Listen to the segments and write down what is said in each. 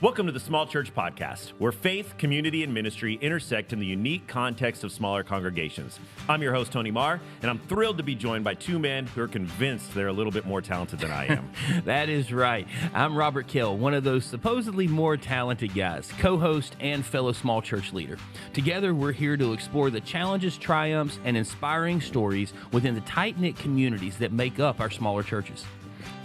Welcome to the Small Church Podcast, where faith, community, and ministry intersect in the unique context of smaller congregations. I'm your host, Tony Marr, and I'm thrilled to be joined by two men who are convinced they're a little bit more talented than I am. That is right. I'm Robert Kill, one of those supposedly more talented guys, co-host and fellow small church leader. Together, we're here to explore the challenges, triumphs, and inspiring stories within the tight-knit communities that make up our smaller churches.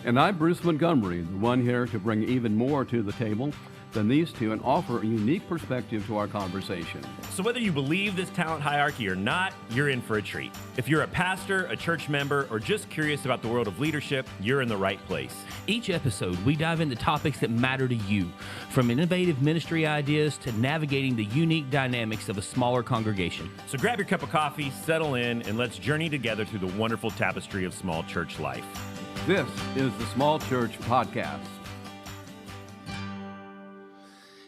And I'm Bruce Montgomery, the one here to bring even more to the table than these two and offer a unique perspective to our conversation. So whether you believe this talent hierarchy or not, you're in for a treat. If you're a pastor, a church member, or just curious about the world of leadership, you're in the right place. Each episode, we dive into topics that matter to you, from innovative ministry ideas to navigating the unique dynamics of a smaller congregation. So grab your cup of coffee, settle in, and let's journey together through the wonderful tapestry of small church life. This is the Small Church Podcast.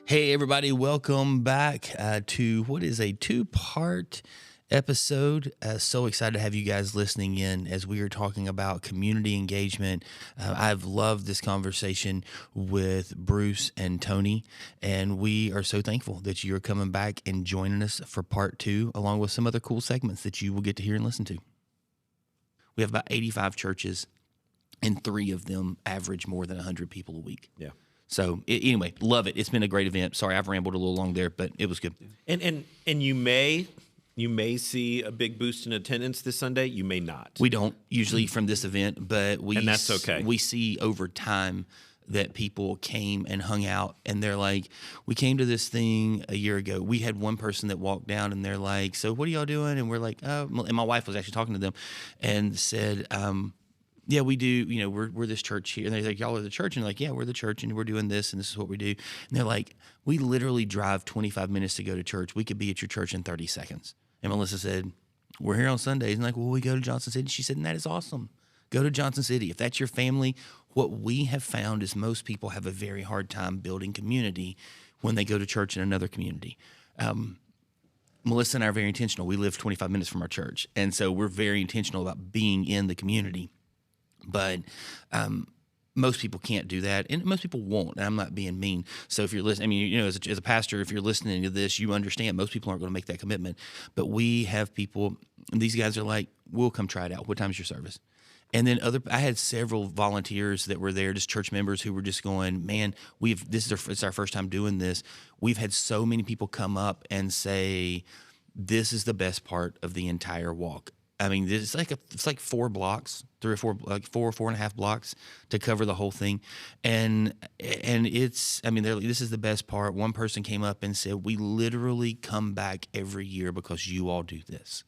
Hey, everybody, welcome back to what is a two-part episode. So excited to have you guys listening in as we are talking about community engagement. I've loved this conversation with Bruce and Tony, and we are so thankful that you're coming back and joining us for part two, along with some other cool segments that you will get to hear and listen to. We have about 85 churches, and 3 of them average more than 100 people a week. Yeah. So anyway, love it. It's been a great event. Sorry, I've rambled a little long there, but it was good. And you may see a big boost in attendance this Sunday. You may not. We don't usually from this event, but And that's okay. We see over time that people came and hung out, and they're like, we came to this thing a year ago. We had one person that walked down, and they're like, so what are y'all doing? And we're like, oh, and my wife was actually talking to them and said, yeah, we do. You know, we're this church here. And they're like, y'all are the church? And they're like, yeah, we're the church, and we're doing this, and this is what we do. And they're like, we literally drive 25 minutes to go to church. We could be at your church in 30 seconds. And Melissa said, we're here on Sundays. And like, well, we go to Johnson City. She said, and that is awesome. Go to Johnson City. If that's your family, what we have found is most people have a very hard time building community when they go to church in another community. Melissa and I are very intentional. We live 25 minutes from our church. And so we're very intentional about being in the community. But most people can't do that, and most people won't. And I'm not being mean. So if you're listening, I mean, you know, as a pastor, if you're listening to this, you understand most people aren't going to make that commitment. But we have people, and these guys are like, we'll come try it out. What time's your service? And then I had several volunteers that were there, just church members who were just going, man, it's our first time doing this. We've had so many people come up and say, this is the best part of the entire walk. I mean, it's like 4 blocks, 3 or 4, like 4.5 blocks to cover the whole thing, and it's. I mean, this is the best part. One person came up and said, "We literally come back every year because you all do this.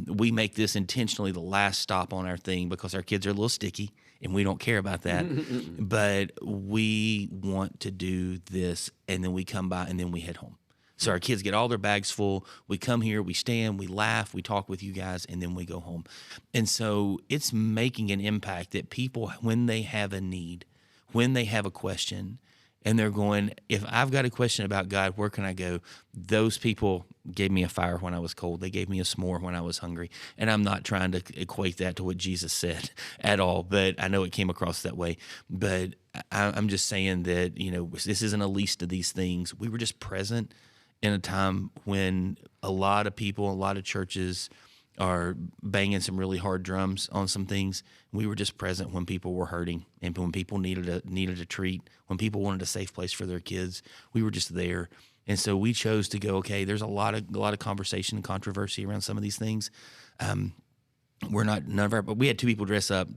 We make this intentionally the last stop on our thing because our kids are a little sticky, and we don't care about that. But we want to do this, and then we come by, and then we head home." So our kids get all their bags full. We come here, we stand, we laugh, we talk with you guys, and then we go home. And so it's making an impact that people, when they have a need, when they have a question, and they're going, if I've got a question about God, where can I go? Those people gave me a fire when I was cold. They gave me a s'more when I was hungry. And I'm not trying to equate that to what Jesus said at all, but I know it came across that way. But I'm just saying that, you know, this isn't a least of these things. We were just present in a time when a lot of people, a lot of churches are banging some really hard drums on some things. We were just present when people were hurting and when people needed a treat, when people wanted a safe place for their kids. We were just there. And so we chose to go, okay, there's a lot of conversation and controversy around some of these things. But we had 2 people dressed up.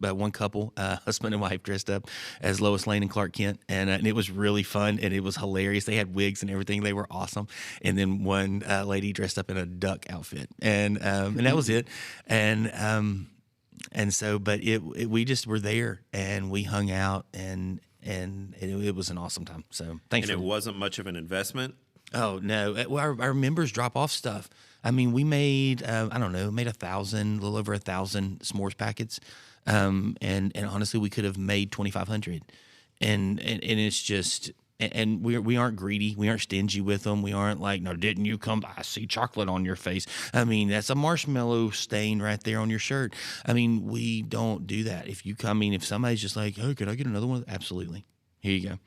One couple, husband and wife, dressed up as Lois Lane and Clark Kent, and it was really fun and it was hilarious. They had wigs and everything; they were awesome. And then one lady dressed up in a duck outfit, and that was it. And so, but we just were there and we hung out and it was an awesome time. So thanks. And it wasn't much of an investment. Oh no, our members drop off stuff. I mean, we made, made 1,000, a little over 1,000 s'mores packets. And honestly, we could have made 2,500. And it's just, and we aren't greedy. We aren't stingy with them. We aren't like, no, didn't you come? I see chocolate on your face. I mean, that's a marshmallow stain right there on your shirt. I mean, we don't do that. If somebody's just like, oh, could I get another one? Absolutely. Here you go.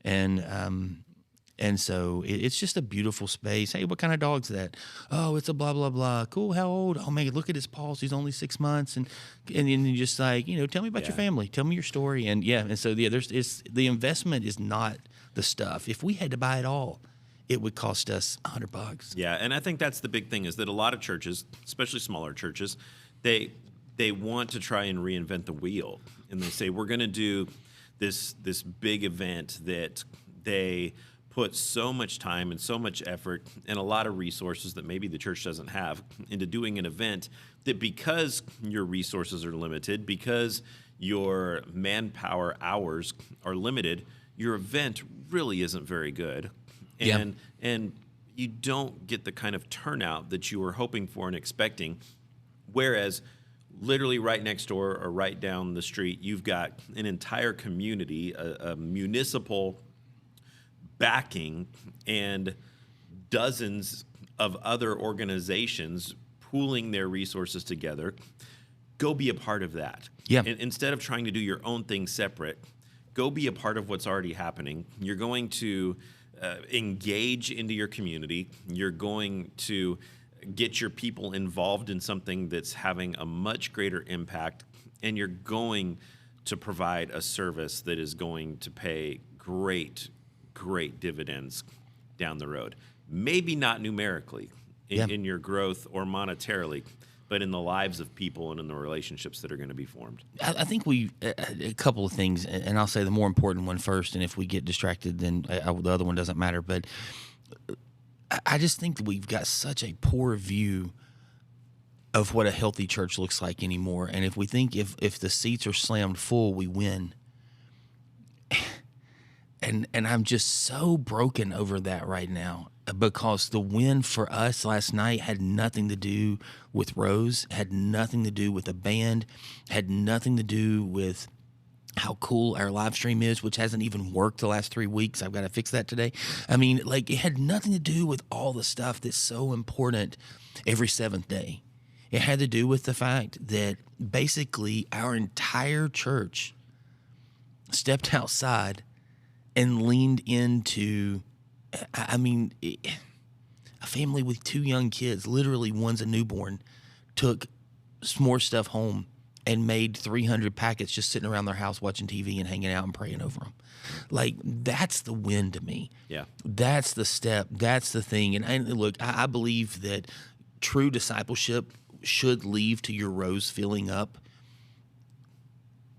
And so it's just a beautiful space. Hey, what kind of dog's that? Oh, it's a blah, blah, blah. Cool. How old? Oh, man, look at his pulse. He's only 6 months. And then you just like, tell me about your family. Tell me your story. And so the investment is not the stuff. If we had to buy it all, it would cost us $100. Yeah, and I think that's the big thing is that a lot of churches, especially smaller churches, they want to try and reinvent the wheel. And they say, we're going to do this big event that they put so much time and so much effort and a lot of resources that maybe the church doesn't have into doing an event that because your resources are limited, because your manpower hours are limited, your event really isn't very good. And you don't get the kind of turnout that you were hoping for and expecting. Whereas literally right next door or right down the street, you've got an entire community, a municipal backing and dozens of other organizations pooling their resources together. Go be a part of that. Yeah. And instead of trying to do your own thing separate, go be a part of what's already happening. You're going to engage into your community. You're going to get your people involved in something that's having a much greater impact, and you're going to provide a service that is going to pay great dividends down the road. Maybe not numerically in your growth or monetarily, but in the lives of people and in the relationships that are going to be formed. I think a couple of things, and I'll say the more important one first, and if we get distracted, then the other one doesn't matter. But I just think that we've got such a poor view of what a healthy church looks like anymore. And if we think if the seats are slammed full, we win. And I'm just so broken over that right now, because the win for us last night had nothing to do with Rose, had nothing to do with a band, had nothing to do with how cool our live stream is, which hasn't even worked the last 3 weeks. I've got to fix that today. I mean, like, it had nothing to do with all the stuff that's so important every seventh day. It had to do with the fact that basically our entire church stepped outside and leaned into, a family with 2 young kids, literally one's a newborn, took more stuff home and made 300 packets just sitting around their house watching TV and hanging out and praying over them. Like, that's the win to me. Yeah. That's the step. That's the thing. And look, I believe that true discipleship should lead to your rows filling up.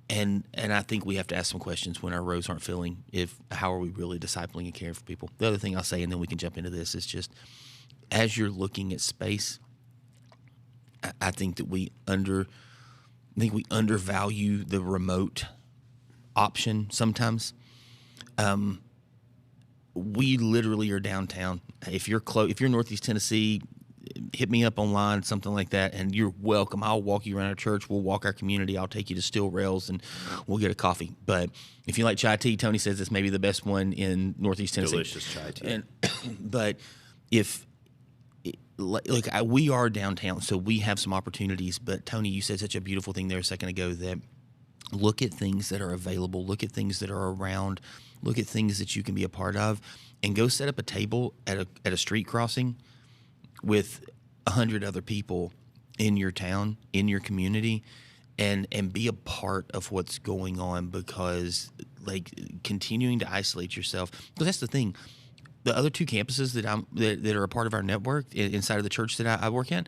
And I think we have to ask some questions when our rows aren't filling. How are we really discipling and caring for people? The other thing I'll say, and then we can jump into this, is just as you're looking at space, I think that we undervalue the remote option sometimes. We literally are downtown. If you're Northeast Tennessee, hit me up online, something like that, and you're welcome. I'll walk you around our church. We'll walk our community. I'll take you to Steel Rails, and we'll get a coffee. But if you like chai tea, Tony says it's maybe the best one in Northeast Tennessee. Delicious chai tea. But we are downtown, so we have some opportunities. But Tony, you said such a beautiful thing there a second ago, that look at things that are available, look at things that are around, look at things that you can be a part of, and go set up a table at a street crossing with 100 other people in your town, in your community, and be a part of what's going on, because like continuing to isolate yourself, because that's the thing. The other 2 campuses that are a part of our network inside of the church that I work in,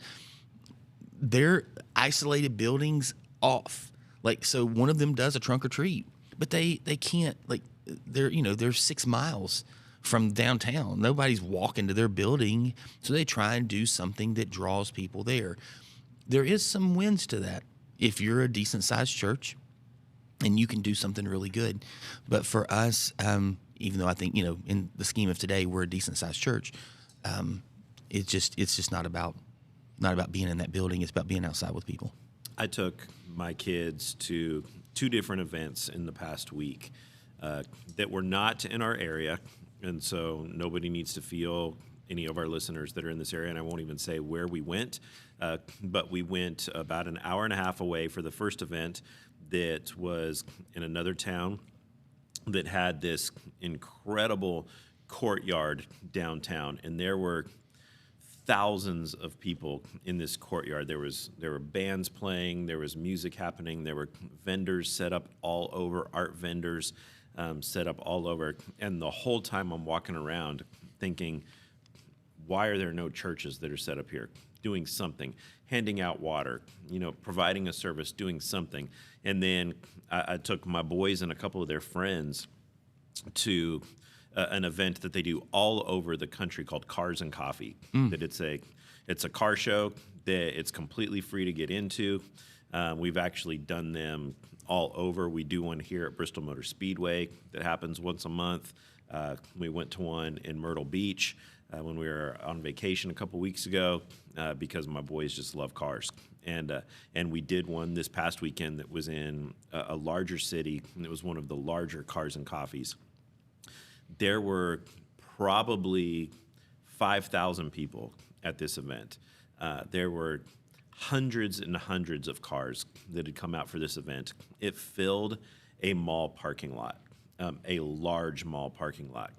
they're isolated buildings off. Like, so one of them does a trunk or treat, but they can't, like, they're 6 miles from downtown. Nobody's walking to their building, so they try and do something that draws people there. There is some wins to that if you're a decent-sized church and you can do something really good. But for us, even though I think, in the scheme of today, we're a decent-sized church, it's just not about being in that building. It's about being outside with people. I took my kids to 2 different events in the past week that were not in our area. And so nobody needs to feel, any of our listeners that are in this area, and I won't even say where we went, but we went about an hour and a half away for the first event that was in another town. that had this incredible courtyard downtown, and there were thousands of people in this courtyard. There were bands playing, there was music happening, there were vendors set up all over, art vendors set up all over, and the whole time I'm walking around thinking, why are there no churches that are set up here doing something, handing out water, providing a service, doing something? And then I took my boys and a couple of their friends to an event that they do all over the country called Cars and Coffee. That it's a car show that it's completely free to get into. We've actually done them all over. We do one here at Bristol Motor Speedway that happens once a month. We went to one in Myrtle Beach when we were on vacation a couple weeks ago because my boys just love cars. And we did one this past weekend that was in a larger city, and it was one of the larger Cars and Coffees. There were probably 5,000 people at this event. There were hundreds and hundreds of cars that had come out for this event. It filled a mall parking lot, a large mall parking lot.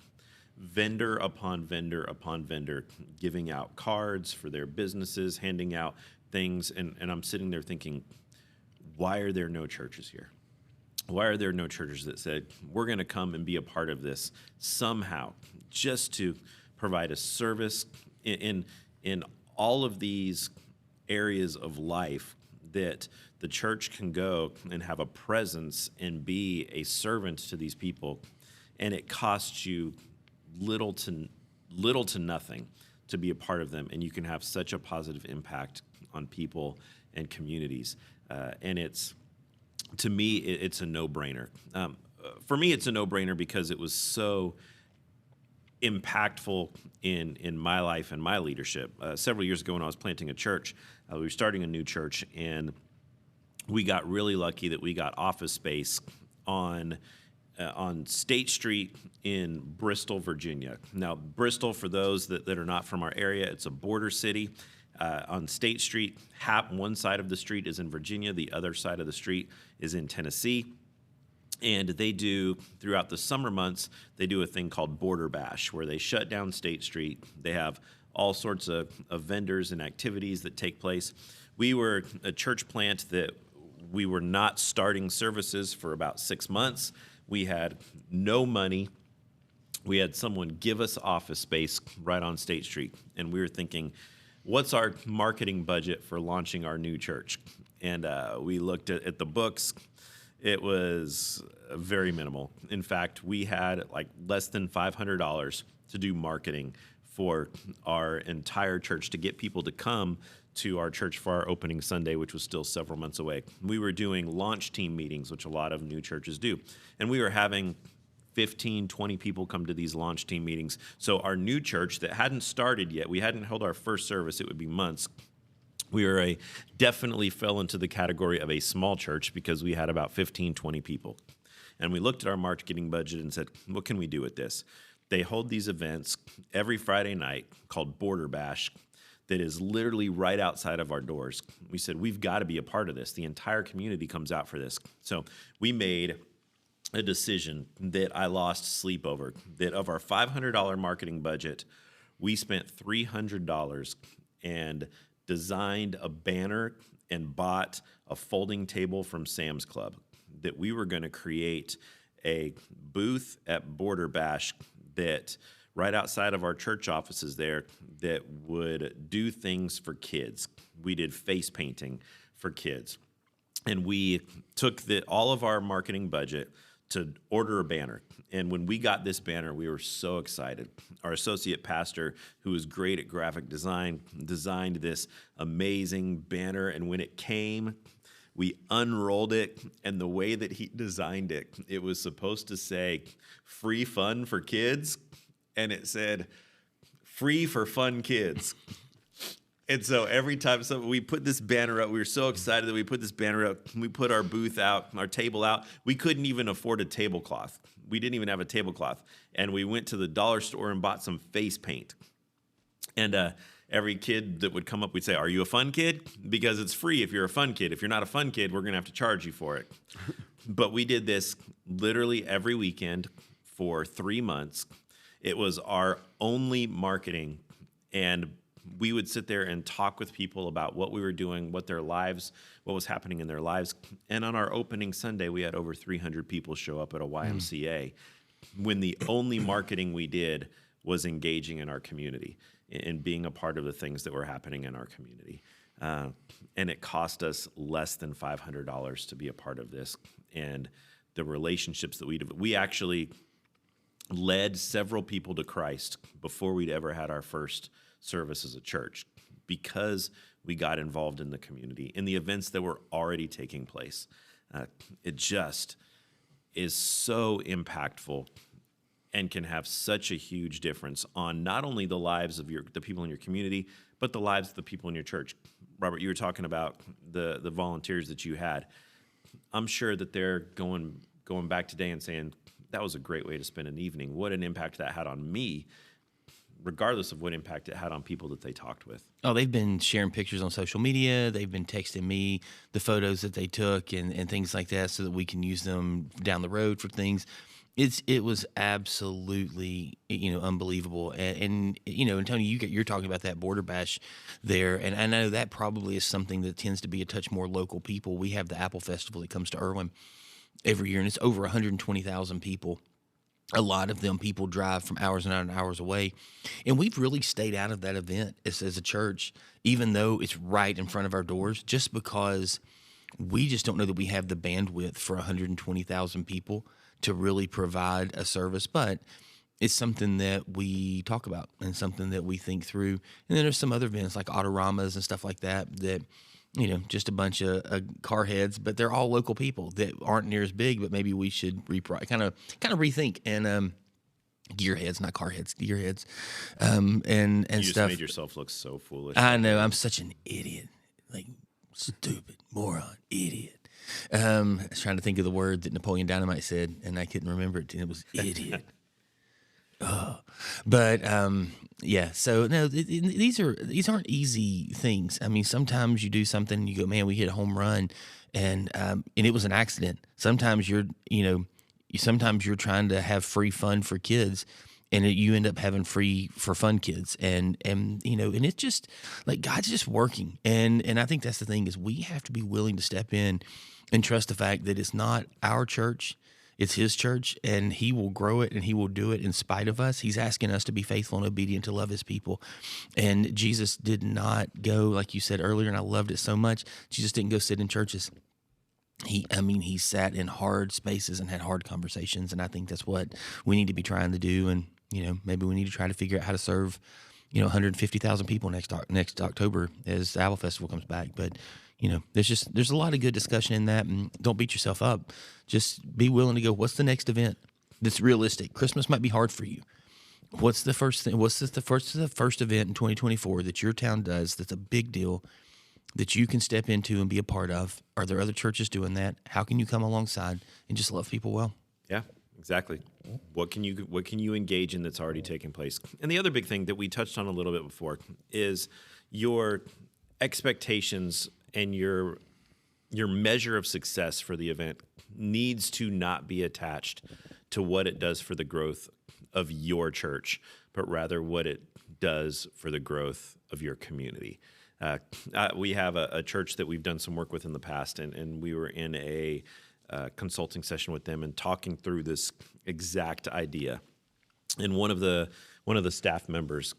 Vendor upon vendor upon vendor giving out cards for their businesses, handing out things. And I'm sitting there thinking, why are there no churches here? Why are there no churches that said, we're going to come and be a part of this somehow, just to provide a service in all of these areas of life that the church can go and have a presence and be a servant to these people, and it costs you little to nothing to be a part of them, and you can have such a positive impact on people and communities. And to me, it's a no-brainer. For me, it's a no-brainer because it was so impactful in my life and my leadership. Several years ago when I was planting a church, we were starting a new church, and we got really lucky that we got office space on State Street in Bristol, Virginia. Now, Bristol, for those that are not from our area, it's a border city. On State Street, one side of the street is in Virginia, the other side of the street is in Tennessee. And they do, throughout the summer months, they do a thing called Border Bash, where they shut down State Street. They have all sorts of vendors and activities that take place. We were a church plant that we were not starting services for about 6 months. We had no money. We had someone give us office space right on State Street. And we were thinking, what's our marketing budget for launching our new church? And we looked at the books. It was very minimal. In fact, we had like less than $500 to do marketing for our entire church to get people to come to our church for our opening Sunday, which was still several months away. We were doing launch team meetings, which a lot of new churches do. And we were having 15, 20 people come to these launch team meetings. So our new church that hadn't started yet, we hadn't held our first service, it would be months. We definitely fell into the category of a small church because we had about 15, 20 people. And we looked at our marketing budget and said, what can we do with this? They hold these events every Friday night called Border Bash that is literally right outside of our doors. We said, we've got to be a part of this. The entire community comes out for this. So we made a decision that I lost sleep over, that of our $500 marketing budget, we spent $300 and designed a banner and bought a folding table from Sam's Club, that we were going to create a booth at Border Bash that right outside of our church offices there that would do things for kids. We did face painting for kids. And we took all of our marketing budget to order a banner. And when we got this banner, we were so excited. Our associate pastor, who was great at graphic design, designed this amazing banner. And when it came, we unrolled it. And the way that he designed it, it was supposed to say, free fun for kids. And it said, free for fun kids. And so every time we put this banner up, we were so excited that we put this banner up. We put our booth out, our table out. We couldn't even afford a tablecloth. We didn't even have a tablecloth. And we went to the dollar store and bought some face paint. And every kid that would come up, we'd say, are you a fun kid? Because it's free if you're a fun kid. If you're not a fun kid, we're going to have to charge you for it. But we did this literally every weekend for 3 months. It was our only marketing, and we would sit there and talk with people about what we were doing, what was happening in their lives. And on our opening Sunday, we had over 300 people show up at a YMCA when the only marketing we did was engaging in our community and being a part of the things that were happening in our community. And it cost us less than $500 to be a part of this. And the relationships that we actually led several people to Christ before we'd ever had our first service as a church, because we got involved in the community, in the events that were already taking place. It just is so impactful and can have such a huge difference on not only the lives of the people in your community, but the lives of the people in your church. Robert, you were talking about the volunteers that you had. I'm sure that they're going back today and saying, that was a great way to spend an evening. What an impact that had on me, regardless of what impact it had on people that they talked with. Oh, they've been sharing pictures on social media. They've been texting me the photos that they took and things like that so that we can use them down the road for things. It was absolutely, unbelievable. And Tony, you're talking about that Border Bash there. And I know that probably is something that tends to be a touch more local people. We have the Apple Festival that comes to Irwin every year, and it's over 120,000 people. A lot of them people drive from hours and hours away. And we've really stayed out of that event as a church, even though it's right in front of our doors, just because we just don't know that we have the bandwidth for 120,000 people to really provide a service. But it's something that we talk about and something that we think through. And then there's some other events like Autoramas and stuff like that, just a bunch of car heads, but they're all local people that aren't near as big, but maybe we should kind of rethink and gearheads, not car heads, gearheads, and you stuff. Just made yourself look so foolish. I know, I'm such an idiot, like stupid moron, idiot. I was trying to think of the word that Napoleon Dynamite said, and I couldn't remember it, and it was idiot. Yeah. So no, these aren't easy things. I mean, sometimes you do something, and you go, man, we hit a home run, and it was an accident. Sometimes you're trying to have free fun for kids, and you end up having free for fun kids, and it's just like God's just working, and I think that's the thing is we have to be willing to step in and trust the fact that it's not our church. It's his church, and he will grow it, and he will do it in spite of us. He's asking us to be faithful and obedient to love his people. And Jesus did not go, like you said earlier, and I loved it so much, Jesus didn't go sit in churches. He sat in hard spaces and had hard conversations, and I think that's what we need to be trying to do. And, maybe we need to try to figure out how to serve, 150,000 people next October as the Apple Festival comes back. But, there's a lot of good discussion in that, and don't beat yourself up. Just be willing to go, what's the next event that's realistic? Christmas might be hard for you. What's the first thing? What's the first event in 2024 that your town does that's a big deal that you can step into and be a part of? Are there other churches doing that? How can you come alongside and just love people well? Yeah, exactly. What can you engage in that's already taken place? And the other big thing that we touched on a little bit before is your expectations and your measure of success for the event needs to not be attached to what it does for the growth of your church, but rather what it does for the growth of your community. We have a church that we've done some work with in the past, and we were in a consulting session with them and talking through this exact idea. And one of the staff members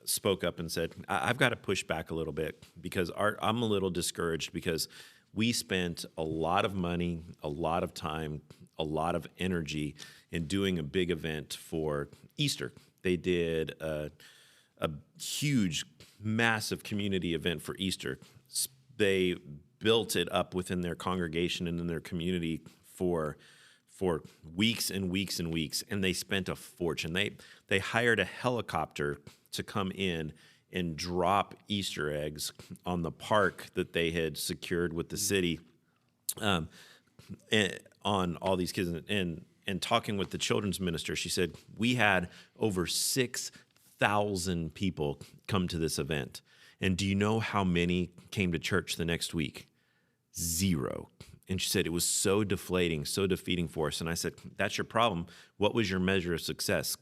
spoke up and said, I've got to push back a little bit because I'm a little discouraged because we spent a lot of money, a lot of time, a lot of energy in doing a big event for Easter. They did a huge, massive community event for Easter. They built it up within their congregation and in their community for weeks and weeks and weeks, and they spent a fortune. They hired a helicopter to come in and drop Easter eggs on the park that they had secured with the city, and on all these kids. And talking with the children's minister, she said, we had over 6,000 people come to this event. And do you know how many came to church the next week? 0. And she said, it was so deflating, so defeating for us. And I said, that's your problem. What was your measure of success?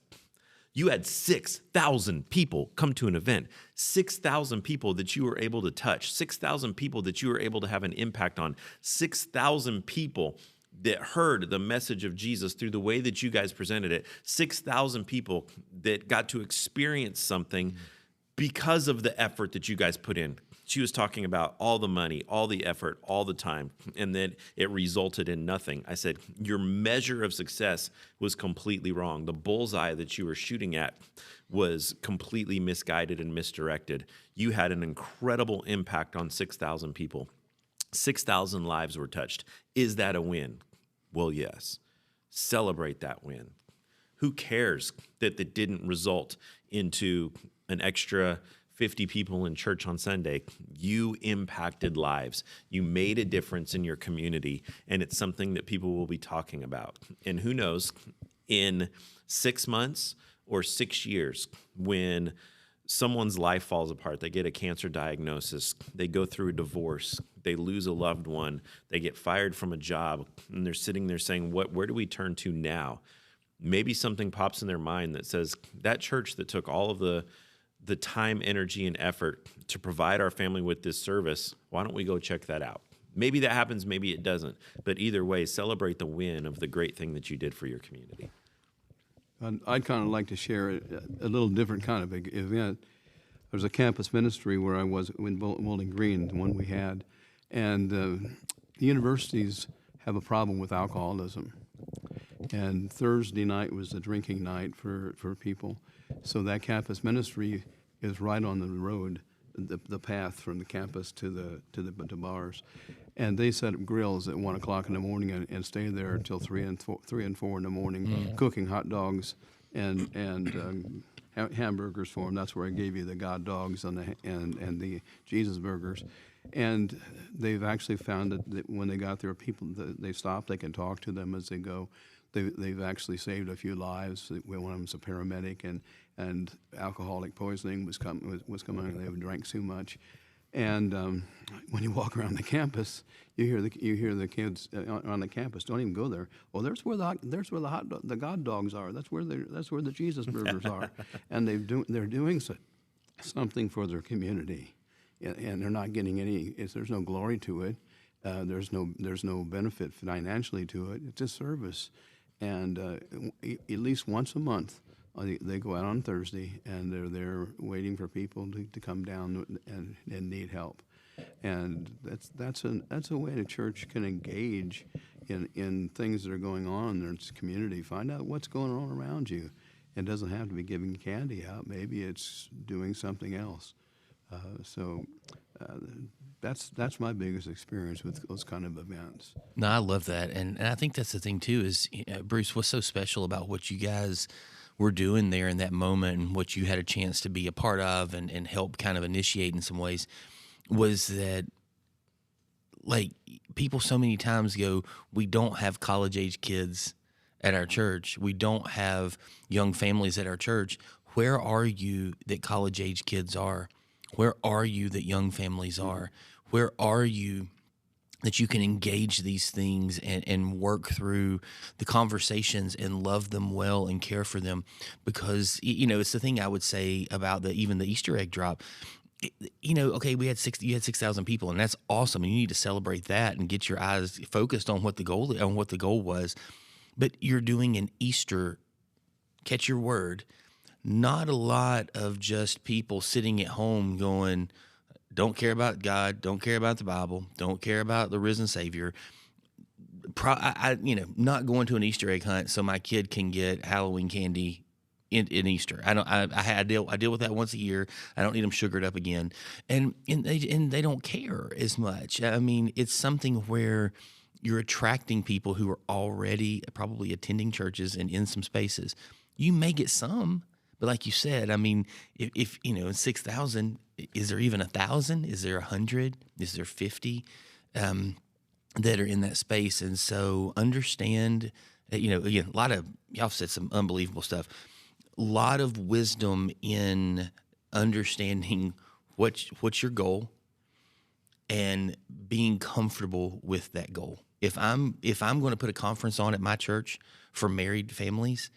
You had 6,000 people come to an event, 6,000 people that you were able to touch, 6,000 people that you were able to have an impact on, 6,000 people that heard the message of Jesus through the way that you guys presented it, 6,000 people that got to experience something because of the effort that you guys put in. She was talking about all the money, all the effort, all the time, and then it resulted in nothing. I said, your measure of success was completely wrong. The bullseye that you were shooting at was completely misguided and misdirected. You had an incredible impact on 6,000 people. 6,000 lives were touched. Is that a win? Well, yes. Celebrate that win. Who cares that it didn't result into an extra 50 people in church on Sunday? You impacted lives. You made a difference in your community, and it's something that people will be talking about. And who knows, in 6 months or 6 years, when someone's life falls apart, they get a cancer diagnosis, they go through a divorce, they lose a loved one, they get fired from a job, and they're sitting there saying, where do we turn to now? Maybe something pops in their mind that says, that church that took all of the time, energy, and effort to provide our family with this service, why don't we go check that out? Maybe that happens, maybe it doesn't. But either way, celebrate the win of the great thing that you did for your community. I'd kind of like to share a little different kind of event. There's a campus ministry where I was in Bowling Green, the one we had, and the universities have a problem with alcoholism. And Thursday night was a drinking night for people. So that campus ministry is right on the road, the path from the campus to the bars, and they set up grills at 1 o'clock in the morning and stay there until 3 and 4 in the morning, cooking hot dogs and hamburgers for them. That's where I gave you the God dogs and the Jesus burgers. And they've actually found that when they got there, people they stop, they can talk to them as they go. They've actually saved a few lives. One of them's a paramedic, and alcoholic poisoning was coming. They drank too much, and when you walk around the campus, you hear the kids on the campus. Don't even go there. Well, there's where the God dogs are. That's where the Jesus burgers are, and they're doing something for their community, and they're not getting any. There's no glory to it. There's no benefit financially to it. It's a service. And at least once a month, they go out on Thursday, and they're there waiting for people to come down and need help. And that's a way the church can engage in things that are going on in its community. Find out what's going on around you. It doesn't have to be giving candy out. Maybe it's doing something else. That's my biggest experience with those kind of events. No, I love that, and I think that's the thing too. Is Bruce, what's so special about what you guys were doing there in that moment, and what you had a chance to be a part of and help kind of initiate in some ways, was that like people so many times go, we don't have college age kids at our church, we don't have young families at our church. Where are you that college age kids are? Where are you that young families are? Where are you that you can engage these things and work through the conversations and love them well and care for them? Because, it's the thing I would say about even the Easter egg drop. Okay, you had 6,000 people, and that's awesome. And you need to celebrate that and get your eyes focused on what the goal was. But you're doing an Easter, catch your word, not a lot of just people sitting at home going, don't care about God, don't care about the Bible, don't care about the risen Savior. Not going to an Easter egg hunt so my kid can get Halloween candy in Easter. I deal with that once a year. I don't need them sugared up again, and they don't care as much. I mean, it's something where you're attracting people who are already probably attending churches and in some spaces. You may get some. But like you said, I mean, if in 6,000, is there even 1,000? Is there 100? Is there 50 that are in that space? And so understand, again, a lot of, y'all said some unbelievable stuff. A lot of wisdom in understanding what's your goal and being comfortable with that goal. If I'm going to put a conference on at my church for married families,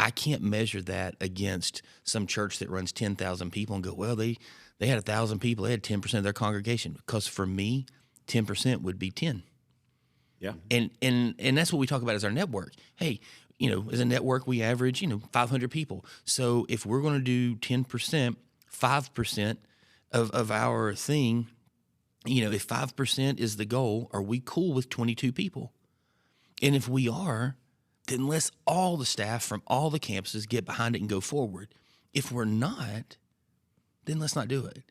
I can't measure that against some church that runs 10,000 people and go, well, they had 1,000 people, they had 10% of their congregation. Because for me, 10% would be 10. Yeah. And that's what we talk about as our network. Hey, as a network, we average, 500 people. So if we're going to do 10%, 5% of our thing, if 5% is the goal, are we cool with 22 people? And if we are, then let's all the staff from all the campuses get behind it and go forward. If we're not, then let's not do it.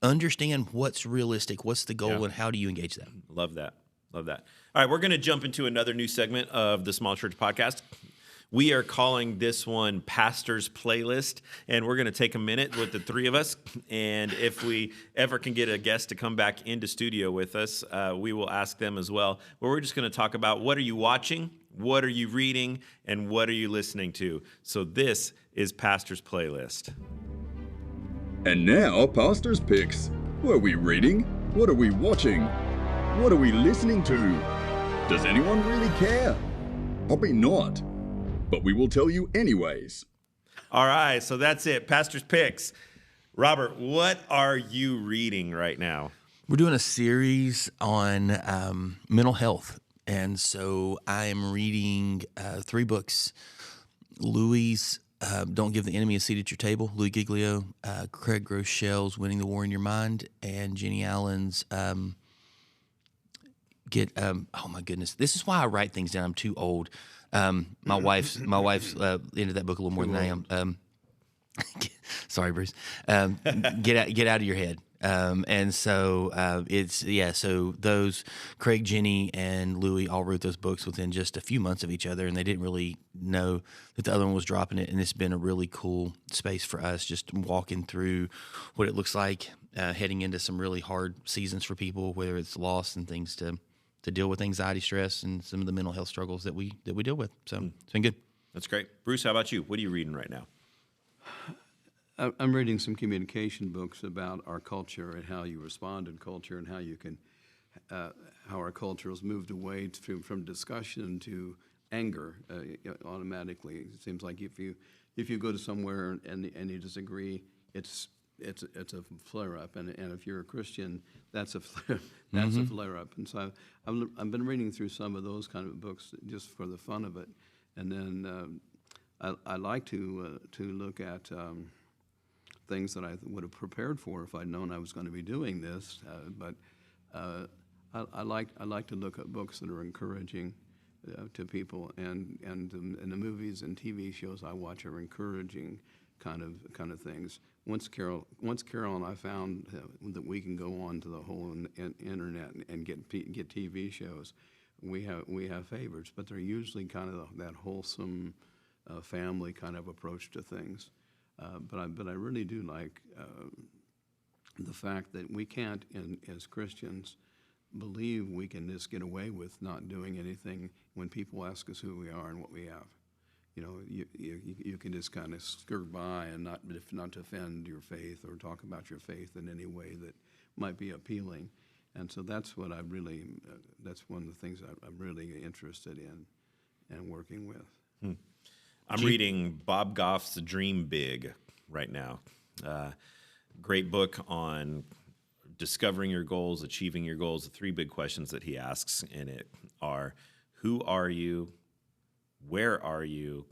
Understand what's realistic, what's the goal, and how do you engage that? Love that. Love that. All right, we're going to jump into another new segment of the Small Church Podcast. We are calling this one Pastor's Playlist, and we're going to take a minute with the three of us, and if we ever can get a guest to come back into studio with us, we will ask them as well. But we're just going to talk about what are you watching, what are you reading, and what are you listening to. So this is Pastor's Playlist. And now, Pastor's Picks. What are we reading? What are we watching? What are we listening to? Does anyone really care? Probably not. But we will tell you anyways. All right, so that's it. Pastor's Picks. Robert, what are you reading right now? We're doing a series on mental health. And so I am reading 3 books. Louis' Don't Give the Enemy a Seat at Your Table, Louis Giglio, Craig Groeschel's Winning the War in Your Mind, and Jenny Allen's oh my goodness. This is why I write things down. I'm too old. My wife's into that book a little more than I am. Sorry, Bruce. Get out of your head. And so so those Craig, Jenny, and Louis all wrote those books within just a few months of each other, and they didn't really know that the other one was dropping it. And it's been a really cool space for us, just walking through what it looks like heading into some really hard seasons for people, whether it's loss and things to deal with anxiety, stress, and some of the mental health struggles that we deal with. So it's been good. That's great. Bruce, how about you? What are you reading right now? I'm reading some communication books about our culture and how you respond in culture and how you can, how our culture has moved away from discussion to anger automatically. It seems like if you go to somewhere and you disagree, it's a flare up, and if you're a Christian, that's a flare up. And so I've been reading through some of those kind of books just for the fun of it, and then I like to look at things that I would have prepared for if I'd known I was going to be doing this. But I like to look at books that are encouraging to people, and the movies and TV shows I watch are encouraging kind of things. Once Carol and I found that we can go on to the whole internet and get TV shows, we have favorites, but they're usually kind of that wholesome family kind of approach to things. But I really do like the fact that we can't, as Christians, believe we can just get away with not doing anything when people ask us who we are and what we have. You can just kind of skirt by and not defend your faith or talk about your faith in any way that might be appealing. And so that's what that's one of the things I'm really interested in and working with. I'm reading Bob Goff's Dream Big right now. Great book on discovering your goals, achieving your goals. The 3 big questions that he asks in it are, who are you, where are you,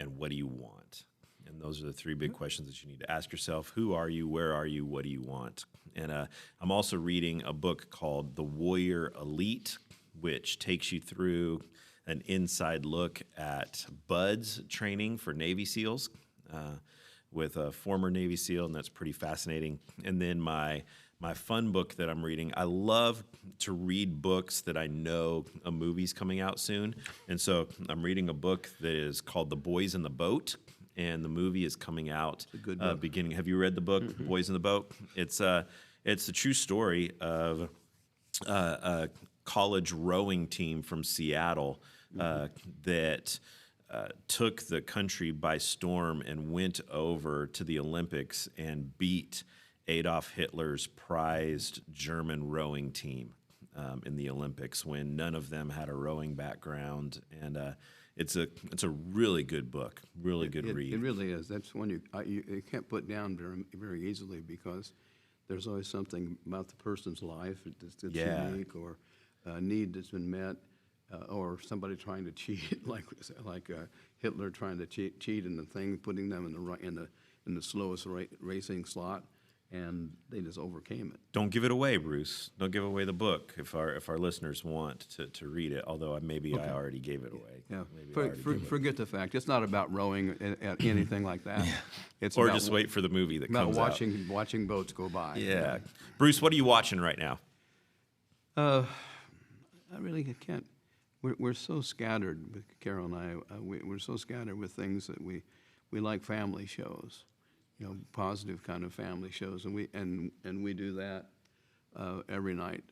and what do you want? And those are the 3 big questions that you need to ask yourself. Who are you, where are you, what do you want? And I'm also reading a book called The Warrior Elite, which takes you through an inside look at BUD/S training for Navy SEALs with a former Navy SEAL, and that's pretty fascinating. And then my fun book that I'm reading, I love to read books that I know a movie's coming out soon. And so I'm reading a book that is called The Boys in the Boat, and the movie is coming out beginning. Have you read the book, mm-hmm. Boys in the Boat? It's a true story of a college rowing team from Seattle that took the country by storm and went over to the Olympics and beat Adolf Hitler's prized German rowing team. in the Olympics when none of them had a rowing background, and it's a really good book, really good read. It really is. That's one you can't put down very, very easily because there's always something about the person's life that's unique or a need that's been met, or somebody trying to cheat, like Hitler trying to cheat in the thing, putting them in the slowest racing slot, and they just overcame it. Don't give it away, Bruce. Don't give away the book if our listeners want to read it. Although I already gave it away. Yeah, Maybe I already gave it forget the fact. It's not about rowing at anything like that. It's or about just wait for the movie that about comes out. watching boats go by. Yeah, Bruce, what are you watching right now? I really can't. We're so scattered, Carol and I. We're so scattered with things that we like family shows, positive kind of family shows, and we do that every night.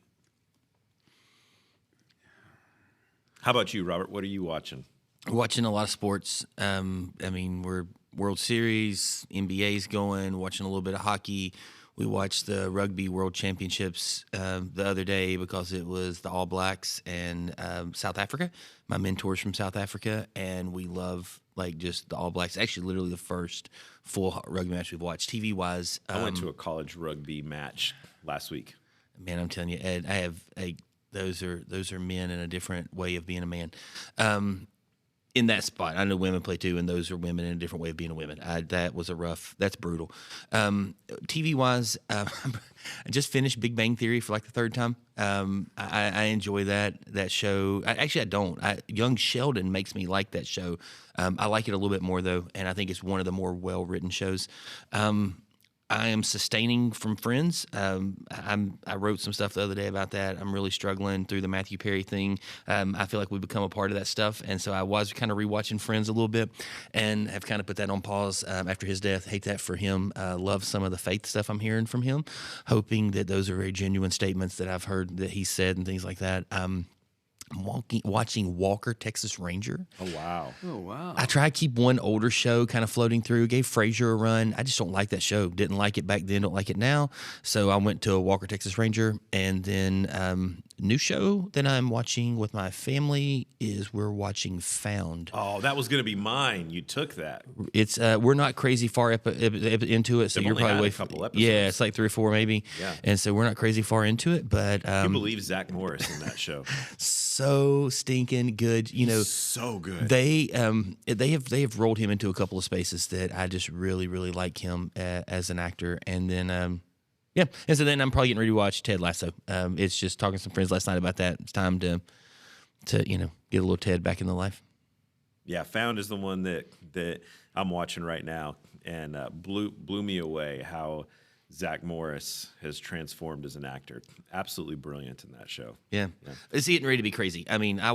How about you, Robert? What are you watching? Watching a lot of sports. We're World Series, NBA's going, watching a little bit of hockey. We watched the Rugby World Championships the other day because it was the All Blacks and South Africa. My mentor's from South Africa, and we love just the All Blacks. Actually, literally the first full rugby match we've watched. TV-wise, I went to a college rugby match last week. Man, I'm telling you, Ed, I have those are men in a different way of being a man. In that spot, I know women play too, and those are women in a different way of being a woman. That's brutal. TV-wise, I just finished Big Bang Theory for the third time. I enjoy that show. I don't. Young Sheldon makes me like that show. I like it a little bit more, though, and I think it's one of the more well-written shows. I am sustaining from Friends. I wrote some stuff the other day about that. I'm really struggling through the Matthew Perry thing. I feel like we've become a part of that stuff, and so I was kind of rewatching Friends a little bit, and have kind of put that on pause after his death. Hate that for him. Love some of the faith stuff I'm hearing from him, hoping that those are very genuine statements that I've heard that he said and things like that. Watching Walker, Texas Ranger. Oh, wow. I try to keep one older show kind of floating through. Gave Frasier a run. I just don't like that show. Didn't like it back then, don't like it now. So I went to Walker, Texas Ranger. And then new show that I'm watching with my family is we're watching Found. Oh, that was going to be mine. You took that. It's we're not crazy far into it, so They've you're only probably had a way couple episodes. Yeah, it's like 3 or 4 maybe. Yeah. And so we're not crazy far into it, but You believe Zach Morris in that show. so stinking good. So good. They have rolled him into a couple of spaces that I just really, really like him as an actor. And then and so then I'm probably getting ready to watch Ted Lasso. It's just talking to some friends last night about that. It's time to get a little Ted back in the life. Yeah, Found is the one that I'm watching right now, and blew me away how Zach Morris has transformed as an actor. Absolutely brilliant in that show. Yeah. It's getting ready to be crazy. I mean, I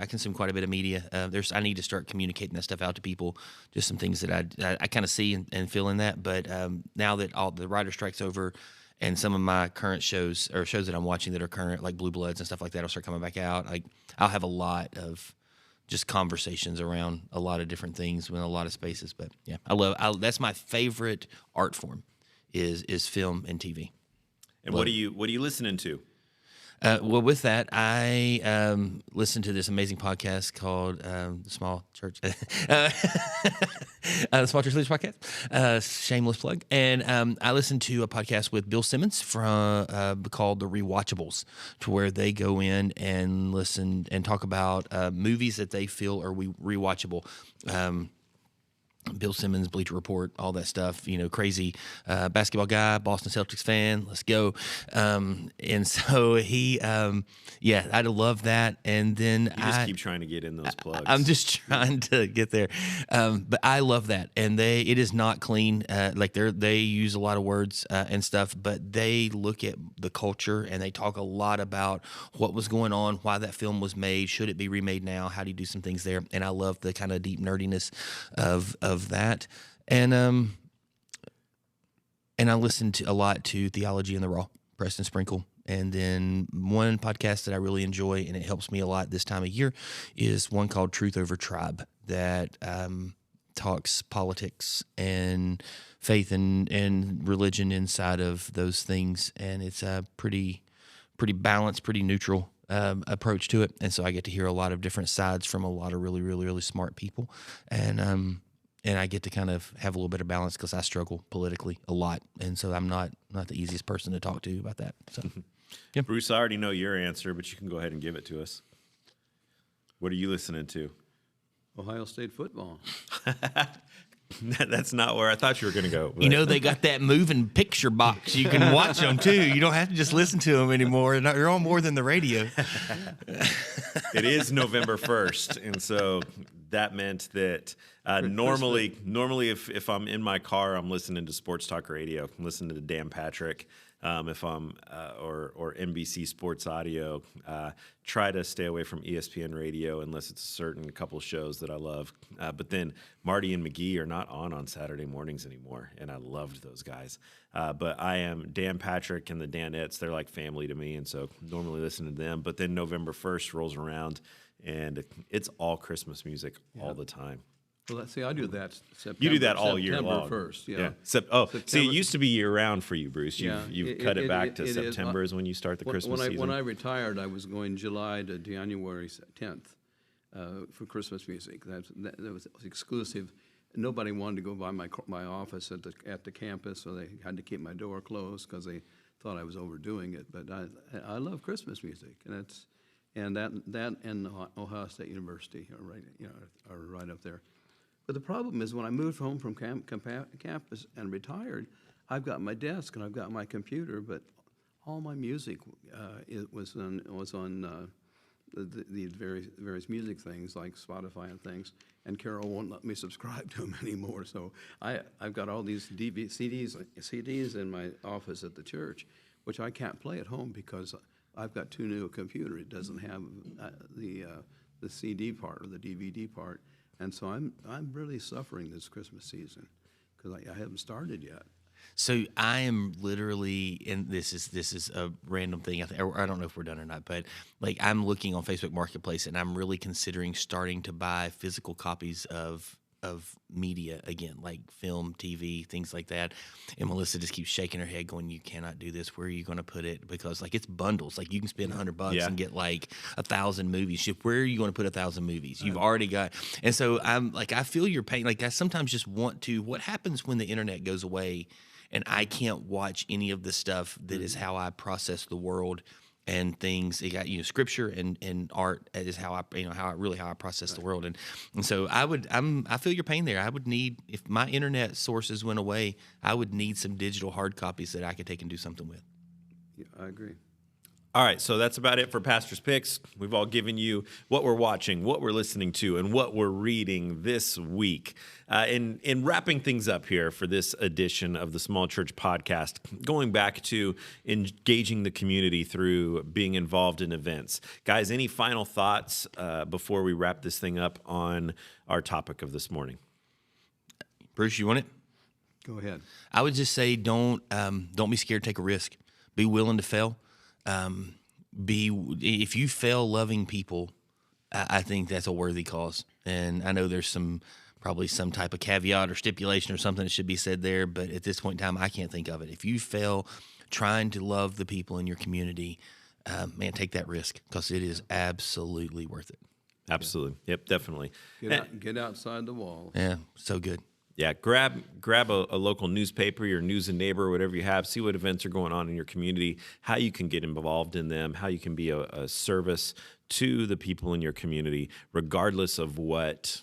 consume quite a bit of media. I need to start communicating that stuff out to people. Just some things that I kind of see and feel in that. But now that all the writer strike's over, and some of my current shows or shows that I'm watching that are current, like Blue Bloods and stuff like that, will start coming back out. I'll have a lot of just conversations around a lot of different things in a lot of spaces. But yeah, that's my favorite art form. Is film and TV. And what are you listening to? Well, with that, I listen to this amazing podcast called The Small Church, The Small Church Leaders Podcast. Shameless plug. And I listen to a podcast with Bill Simmons called The Rewatchables, to where they go in and listen and talk about movies that they feel are rewatchable. Bill Simmons, Bleacher Report, all that stuff, crazy basketball guy, Boston Celtics fan, let's go. And so I'd love that. And then You just keep trying to get in those plugs. I'm just trying to get there. But I love that. And it is not clean. They use a lot of words and stuff, but they look at the culture and they talk a lot about what was going on, why that film was made, should it be remade now, how do you do some things there. And I love the kind of deep nerdiness of that. And I listen to a lot to Theology in the Raw, Preston Sprinkle. And then one podcast that I really enjoy, and it helps me a lot this time of year, is one called Truth Over Tribe that talks politics and faith and religion inside of those things. And it's pretty pretty balanced, pretty neutral approach to it, and so I get to hear a lot of different sides from a lot of really, really, really smart people, and I get to kind of have a little bit of balance because I struggle politically a lot, and so I'm not the easiest person to talk to about that. So, yeah. Bruce, I already know your answer, but you can go ahead and give it to us. What are you listening to? Ohio State football. That's not where I thought you were going to go. You know, they got that moving picture box. You can watch them too. You don't have to just listen to them anymore. You're on more than the radio. It is November 1st, and so that meant that normally if I'm in my car, I'm listening to sports talk radio. I'm listening to Dan Patrick. If I'm or NBC Sports Audio, try to stay away from ESPN Radio unless it's a certain couple shows that I love. But then Marty and McGee are not on Saturday mornings anymore, and I loved those guys. But I am Dan Patrick and the Danettes. They're like family to me, and so normally listen to them. But then November 1st rolls around, and it's all Christmas music all the time. Well, let's see, I do that September. You do that all year long. September 1st, yeah. Yeah. See, it used to be year-round for you, Bruce. You've cut it back to it September is when you start the Christmas season. When I retired, I was going July to January 10th for Christmas music. That was exclusive. Nobody wanted to go by my office at the campus, so they had to keep my door closed because they thought I was overdoing it. But I love Christmas music, and that and Ohio State University are right up there. But the problem is when I moved home from campus and retired, I've got my desk and I've got my computer, but all my music was on the various music things like Spotify and things, and Carol won't let me subscribe to them anymore. So I've got all these CDs in my office at the church, which I can't play at home because I've got too new a computer. It doesn't have the CD part or the DVD part. And so I'm really suffering this Christmas season because I haven't started yet. So I am literally, and this is a random thing. I don't know if we're done or not, but like I'm looking on Facebook Marketplace and I'm really considering starting to buy physical copies of media again, like film, TV, things like that. And Melissa just keeps shaking her head going, you cannot do this. Where are you going to put it? Because like it's bundles. Like you can spend $100 and get like 1,000 movies. Where are you going to put 1,000 movies? You've already got. And so I'm like, I feel your pain. Like I sometimes just want to, what happens when the internet goes away and I can't watch any of the stuff that is how I process the world and things. It got scripture and art is how I process the world, and so I feel your pain there. I would need, if my internet sources went away, I would need some digital hard copies that I could take and do something with. Yeah, I agree. All right, so that's about it for Pastor's Picks. We've all given you what we're watching, what we're listening to, and what we're reading this week. In wrapping things up here for this edition of the Small Church Podcast, going back to engaging the community through being involved in events. Guys, any final thoughts before we wrap this thing up on our topic of this morning? Bruce, you want it? Go ahead. I would just say don't be scared to take a risk. Be willing to fail. If you fail loving people, I think that's a worthy cause. And I know there's probably some type of caveat or stipulation or something that should be said there, but at this point in time, I can't think of it. If you fail trying to love the people in your community, man, take that risk because it is absolutely worth it. Absolutely. Yep, definitely. Get outside the wall. Yeah, so good. Yeah, grab a local newspaper, your News and Neighbor, or whatever you have. See what events are going on in your community, how you can get involved in them, how you can be a service to the people in your community, regardless of what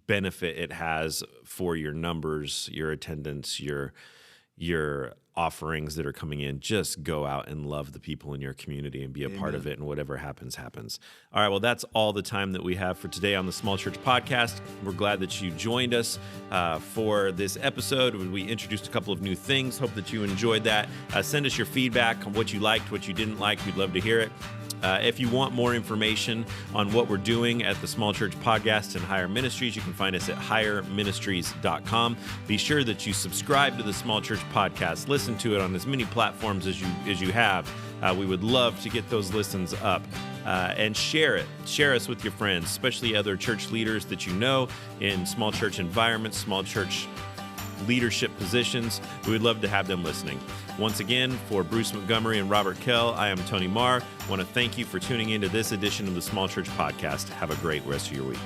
benefit it has for your numbers, your attendance, your offerings that are coming in. Just go out and love the people in your community and be a part of it, and whatever happens, happens. All right, well, that's all the time that we have for today on the Small Church Podcast. We're glad that you joined us for this episode. We introduced a couple of new things. Hope that you enjoyed that. Send us your feedback on what you liked, what you didn't like. We'd love to hear it. If you want more information on what we're doing at the Small Church Podcast and Higher Ministries, you can find us at higherministries.com. Be sure that you subscribe to the Small Church Podcast. Listen to it on as many platforms as you have. We would love to get those listens up. And share it. Share us with your friends, especially other church leaders that you know in small church environments, small church leadership positions. We would love to have them listening. Once again, for Bruce Montgomery and Robert Kell, I am Tony Marr. I want to thank you for tuning into this edition of the Small Church Podcast. Have a great rest of your week.